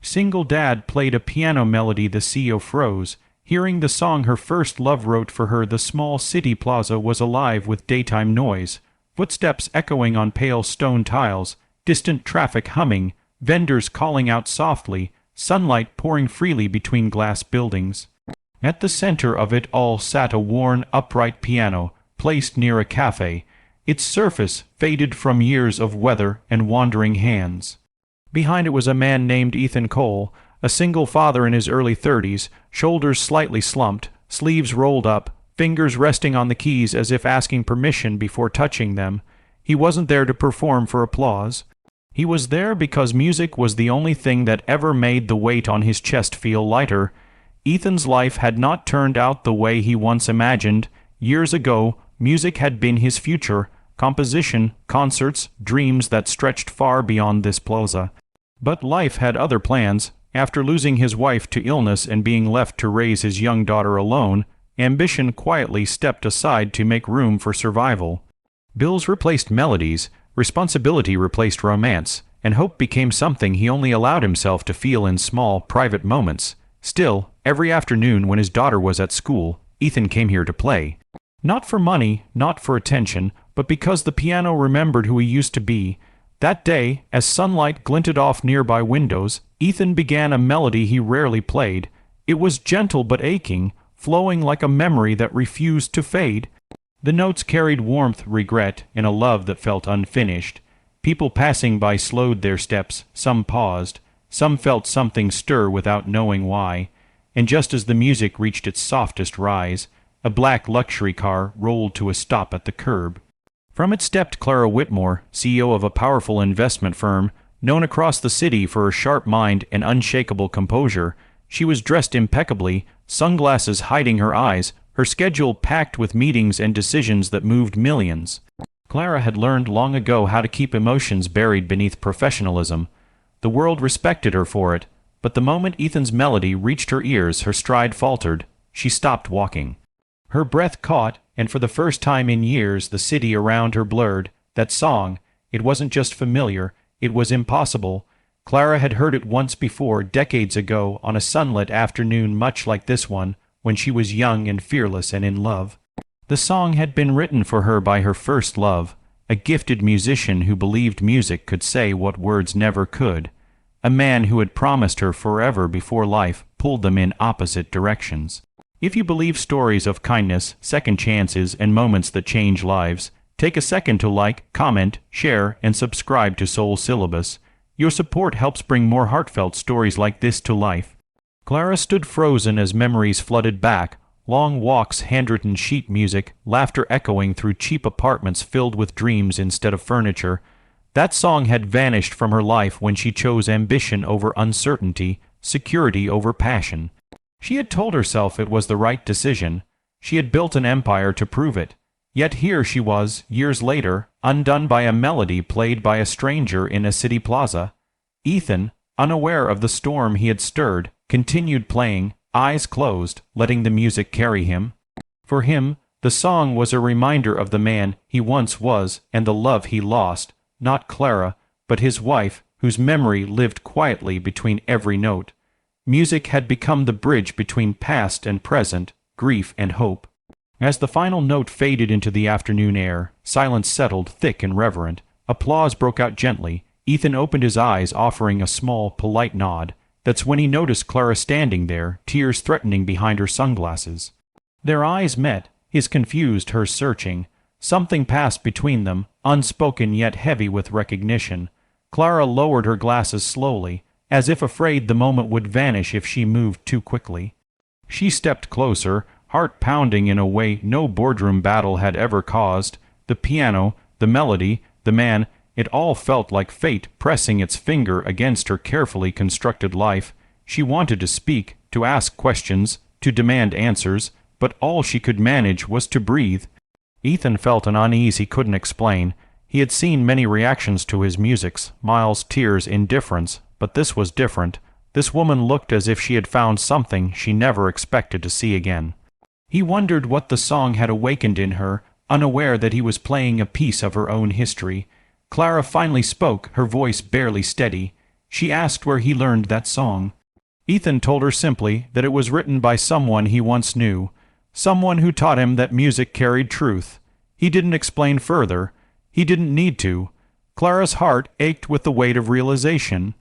Single Dad played a piano melody. The CEO froze. Hearing the song her first love wrote for her, the small city plaza was alive with daytime noise. Footsteps echoing on pale stone tiles, distant traffic humming, vendors calling out softly, sunlight pouring freely between glass buildings. At the center of it all sat a worn, upright piano, placed near a cafe, its surface faded from years of weather and wandering hands. Behind it was a man named Ethan Cole, a single father in his early 30s, shoulders slightly slumped, sleeves rolled up, fingers resting on the keys as if asking permission before touching them. He wasn't there to perform for applause. He was there because music was the only thing that ever made the weight on his chest feel lighter. Ethan's life had not turned out the way he once imagined. Years ago, music had been his future, composition, concerts, dreams that stretched far beyond this plaza. But life had other plans. After losing his wife to illness and being left to raise his young daughter alone, ambition quietly stepped aside to make room for survival. Bills replaced melodies, responsibility replaced romance, and hope became something he only allowed himself to feel in small, private moments. Still, every afternoon when his daughter was at school, Ethan came here to play. Not for money, not for attention, but because the piano remembered who he used to be. That day, as sunlight glinted off nearby windows, Ethan began a melody he rarely played. It was gentle but aching, flowing like a memory that refused to fade. The notes carried warmth, regret, and a love that felt unfinished. People passing by slowed their steps, some paused, some felt something stir without knowing why. And just as the music reached its softest rise, a black luxury car rolled to a stop at the curb. From it stepped Clara Whitmore, CEO of a powerful investment firm, known across the city for her sharp mind and unshakable composure. She was dressed impeccably, sunglasses hiding her eyes, her schedule packed with meetings and decisions that moved millions. Clara had learned long ago how to keep emotions buried beneath professionalism. The world respected her for it, but the moment Ethan's melody reached her ears, her stride faltered. She stopped walking. Her breath caught, and for the first time in years the city around her blurred. That song, it wasn't just familiar, it was impossible. Clara had heard it once before, decades ago, on a sunlit afternoon much like this one, when she was young and fearless and in love. The song had been written for her by her first love, a gifted musician who believed music could say what words never could, a man who had promised her forever before life pulled them in opposite directions. If you believe stories of kindness, second chances, and moments that change lives, take a second to like, comment, share, and subscribe to Soul Syllabus. Your support helps bring more heartfelt stories like this to life. Clara stood frozen as memories flooded back, long walks, handwritten sheet music, laughter echoing through cheap apartments filled with dreams instead of furniture. That song had vanished from her life when she chose ambition over uncertainty, security over passion. She had told herself it was the right decision. She had built an empire to prove it. Yet here she was, years later, undone by a melody played by a stranger in a city plaza. Ethan, unaware of the storm he had stirred, continued playing, eyes closed, letting the music carry him. For him, the song was a reminder of the man he once was and the love he lost, not Clara, but his wife, whose memory lived quietly between every note. Music had become the bridge between past and present, grief and hope. As the final note faded into the afternoon air, silence settled, thick and reverent. Applause broke out gently. Ethan opened his eyes, offering a small, polite nod. That's when he noticed Clara standing there, tears threatening behind her sunglasses. Their eyes met, his confused, hers searching. Something passed between them, unspoken yet heavy with recognition. Clara lowered her glasses slowly, as if afraid the moment would vanish if she moved too quickly. She stepped closer, heart pounding in a way no boardroom battle had ever caused. The piano, the melody, the man, it all felt like fate pressing its finger against her carefully constructed life. She wanted to speak, to ask questions, to demand answers, but all she could manage was to breathe. Ethan felt an unease he couldn't explain. He had seen many reactions to his music, smiles, tears, indifference, but this was different. This woman looked as if she had found something she never expected to see again. He wondered what the song had awakened in her, unaware that he was playing a piece of her own history. Clara finally spoke, her voice barely steady. She asked where he learned that song. Ethan told her simply that it was written by someone he once knew, someone who taught him that music carried truth. He didn't explain further. He didn't need to. Clara's heart ached with the weight of realization.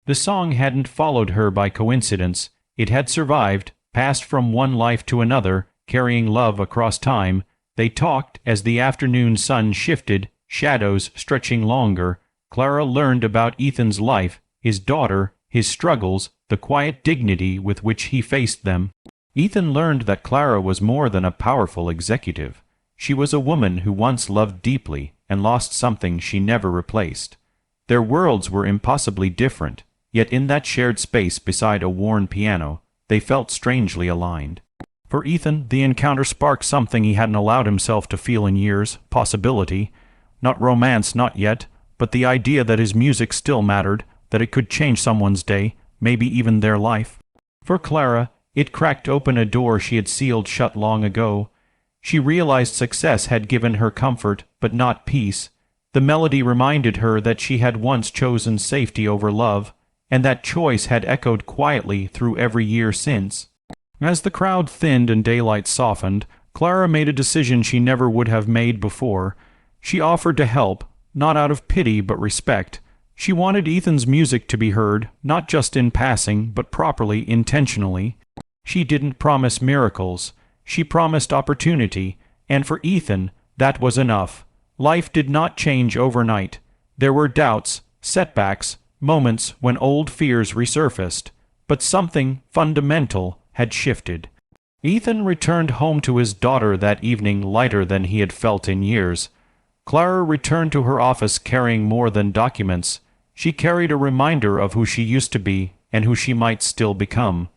The song hadn't followed her by coincidence. It had survived, passed from one life to another, carrying love across time. They talked as the afternoon sun shifted, shadows stretching longer. Clara learned about Ethan's life, his daughter, his struggles, the quiet dignity with which he faced them. Ethan learned that Clara was more than a powerful executive. She was a woman who once loved deeply and lost something she never replaced. Their worlds were impossibly different, yet in that shared space beside a worn piano, they felt strangely aligned. For Ethan, the encounter sparked something he hadn't allowed himself to feel in years: possibility. Not romance, not yet, but the idea that his music still mattered, that it could change someone's day, maybe even their life. For Clara, it cracked open a door she had sealed shut long ago. She realized success had given her comfort, but not peace. The melody reminded her that she had once chosen safety over love, and that choice had echoed quietly through every year since. As the crowd thinned and daylight softened, Clara made a decision she never would have made before. She offered to help, not out of pity but respect. She wanted Ethan's music to be heard, not just in passing, but properly, intentionally. She didn't promise miracles. She promised opportunity, and for Ethan, that was enough. Life did not change overnight. There were doubts, setbacks, moments when old fears resurfaced, but something fundamental had shifted. Ethan returned home to his daughter that evening lighter than he had felt in years. Clara returned to her office carrying more than documents. She carried a reminder of who she used to be and who she might still become.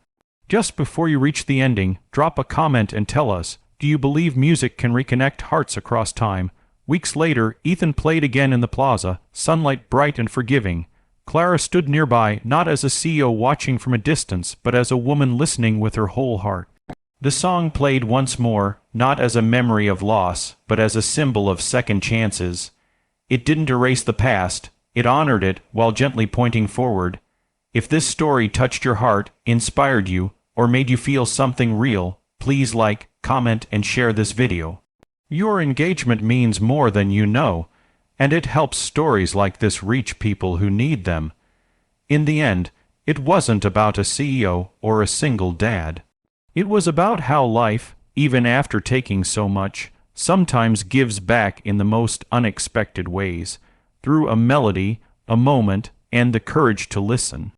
Just before you reach the ending, drop a comment and tell us, do you believe music can reconnect hearts across time? Weeks later, Ethan played again in the plaza, sunlight bright and forgiving. Clara stood nearby, not as a CEO watching from a distance, but as a woman listening with her whole heart. The song played once more, not as a memory of loss, but as a symbol of second chances. It didn't erase the past. It honored it while gently pointing forward. If this story touched your heart, inspired you, or made you feel something real, please like, comment, and share this video. Your engagement means more than you know, and it helps stories like this reach people who need them. In the end, it wasn't about a CEO or a single dad. It was about how life, even after taking so much, sometimes gives back in the most unexpected ways, through a melody, a moment, and the courage to listen.